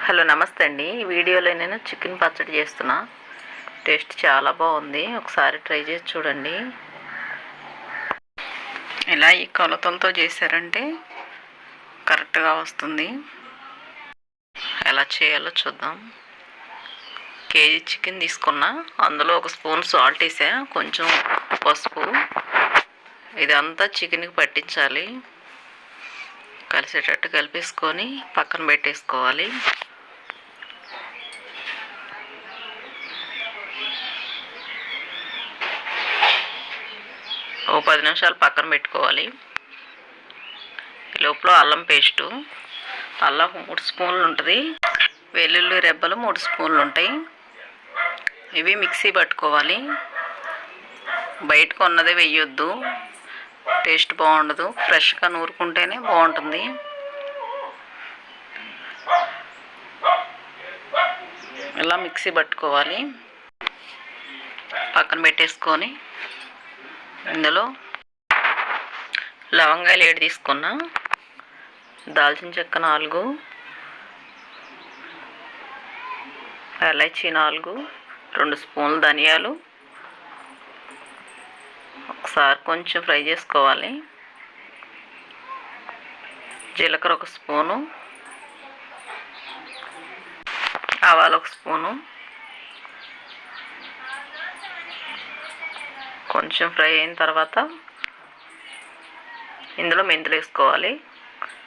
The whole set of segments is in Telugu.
హలో నమస్తే అండి. ఈ వీడియోలో నేను చికెన్ పచ్చడి చేస్తున్నా. టేస్ట్ చాలా బాగుంది, ఒకసారి ట్రై చేసి చూడండి. ఇలా ఈ కొలతలతో చేశారంటే కరెక్ట్గా వస్తుంది. ఎలా చేయాలో చూద్దాం. కేజీ చికెన్ తీసుకున్నా, అందులో ఒక స్పూన్ సాల్ట్ వేసా, కొంచెం పసుపు. ఇదంతా చికెన్కి పట్టించాలి. కలిసేటట్టు కలిపేసుకొని పక్కన పెట్టేసుకోవాలి. ఓ 10 నిమిషాలు పక్కన పెట్టుకోవాలి. లోపల అల్లం పేస్టు, అల్లం 3 స్పూన్లు ఉంటుంది, వెల్లుల్లి రెబ్బలు 3 స్పూన్లు ఉంటాయి. ఇవి మిక్సీ పట్టుకోవాలి. బయటకు ఉన్నదే వేయొద్దు, టేస్ట్ బాగుండదు. ఫ్రెష్గా నూరుకుంటేనే బాగుంటుంది. ఇలా మిక్సీ పట్టుకోవాలి. పక్కన పెట్టేసుకొని ఇందులో లవంగాయలు 7 తీసుకున్నా, దాల్చిన చెక్క 4, ఇలాచీ 4, 2 స్పూన్లు ధనియాలు. ఒకసారి కొంచెం ఫ్రై చేసుకోవాలి. జీలకర్ర 1 స్పూను, ఆవాలు 1 స్పూను. కొంచెం ఫ్రై అయిన తర్వాత ఇందులో మెంతులు వేసుకోవాలి.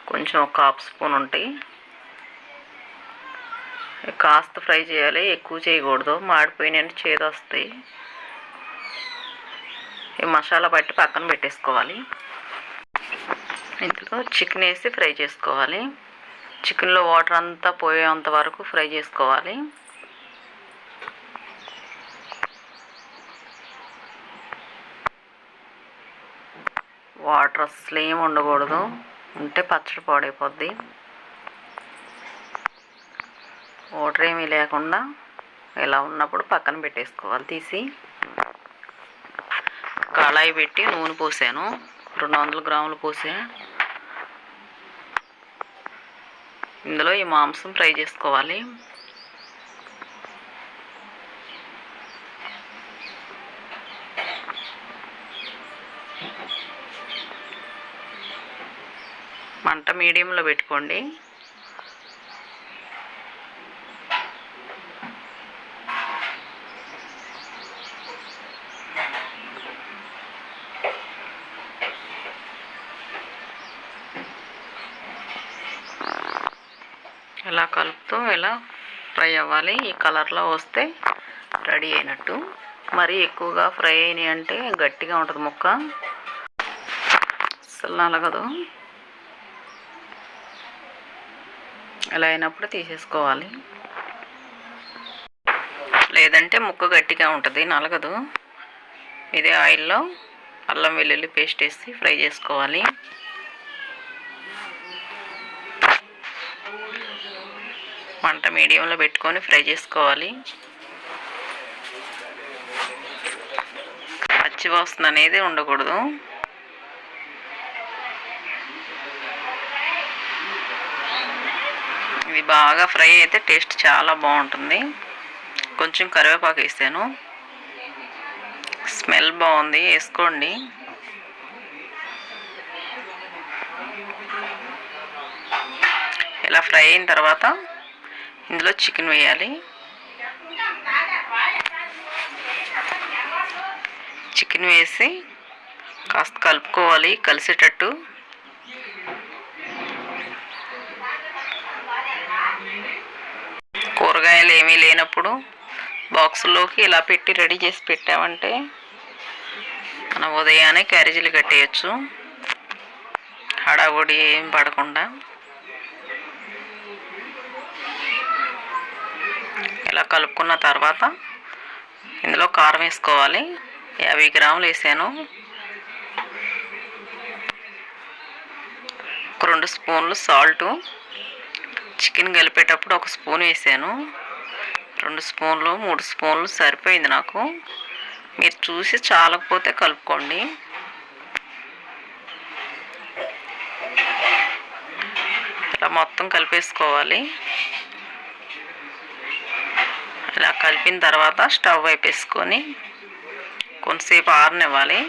కొంచెం ఒక 1/2 స్పూన్ ఉంటాయి. కాస్త ఫ్రై చేయాలి, ఎక్కువ చేయకూడదు, మాడిపోయినట్టు చేదు వస్తాయి. ఈ మసాలా పట్టి పక్కన పెట్టేసుకోవాలి. ఇందులో చికెన్ వేసి ఫ్రై చేసుకోవాలి. చికెన్లో వాటర్ అంతా పోయేంత వరకు ఫ్రై చేసుకోవాలి. వాటర్ అసలు ఏమి ఉండకూడదు, ఉంటే పచ్చడి పాడైపోద్ది. వాటర్ ఏమీ లేకుండా ఇలా ఉన్నప్పుడు పక్కన పెట్టేసుకోవాలి. తీసి కళాయి పెట్టి నూనె పోసాను, 200 గ్రాములు పోసా. ఇందులో ఈ మాంసం ఫ్రై చేసుకోవాలి. మంట మీడియంలో పెట్టుకోండి. ఇలా కలుపుతూ ఇలా ఫ్రై అవ్వాలి. ఈ కలర్లో వస్తే రెడీ అయినట్టు. మరీ ఎక్కువగా ఫ్రై అయినాయి అంటే గట్టిగా ఉంటుంది ముక్క, అసలు నలగదు. ఇలా అయినప్పుడు తీసేసుకోవాలి, లేదంటే ముక్క గట్టిగా ఉంటుంది, నలగదు. ఇదే ఆయిల్లో అల్లం వెల్లుల్లి పేస్ట్ వేసి ఫ్రై చేసుకోవాలి. మంట మీడియంలో పెట్టుకొని ఫ్రై చేసుకోవాలి. పచ్చి వాసన అనేది ఉండకూడదు. ఇది బాగా ఫ్రై అయితే టేస్ట్ చాలా బాగుంటుంది. కొంచెం కరివేపాకు వేసాను, స్మెల్ బాగుంది, వేసుకోండి. ఇలా ఫ్రై అయిన తర్వాత ఇందులో చికెన్ వేయాలి. చికెన్ వేసి కాస్త కలుపుకోవాలి కలిసేటట్టు. కూరగాయలు ఏమీ లేనప్పుడు బాక్సుల్లోకి ఇలా పెట్టి రెడీ చేసి పెట్టామంటే మనం ఉదయాన్నే క్యారేజీలు కట్టేయచ్చు, హడావుడి ఏం పడకుండా. ఇలా కలుపుకున్న తర్వాత ఇందులో కారం వేసుకోవాలి. 50 గ్రాములు వేసాను. 2 స్పూన్లు సాల్టు, చికెన్ కలిపేటప్పుడు 1 స్పూన్ వేసాను. 2 స్పూన్లు 3 స్పూన్లు సరిపోయింది నాకు. మీరు చూసి చాలకపోతే కలుపుకోండి. ఇలా మొత్తం కలిపేసుకోవాలి. ఇలా కలిపిన తర్వాత స్టవ్ వేపేసుకొని కొంతసేపు ఆరనివ్వాలి.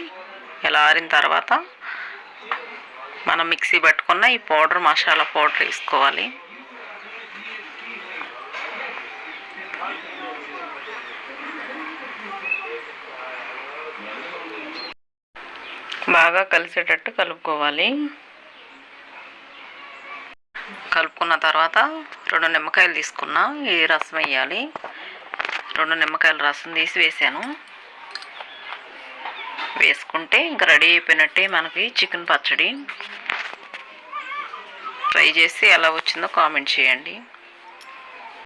ఇలా ఆరిన తర్వాత మనం మిక్సీ పట్టుకున్న ఈ పౌడర్, మసాలా పౌడర్ వేసుకోవాలి. బాగా కలిసేటట్టు కలుపుకోవాలి. కలుపుకున్న తర్వాత 2 నిమ్మకాయలు తీసుకున్నా, ఈ రసం వేయాలి. 2 నిమ్మకాయల రసం తీసి వేసాను. వేసుకుంటే ఇంక రెడీ అయిపోయినట్టే మనకి చికెన్ పచ్చడి. ట్రై చేసి ఎలా వచ్చిందో కామెంట్ చేయండి.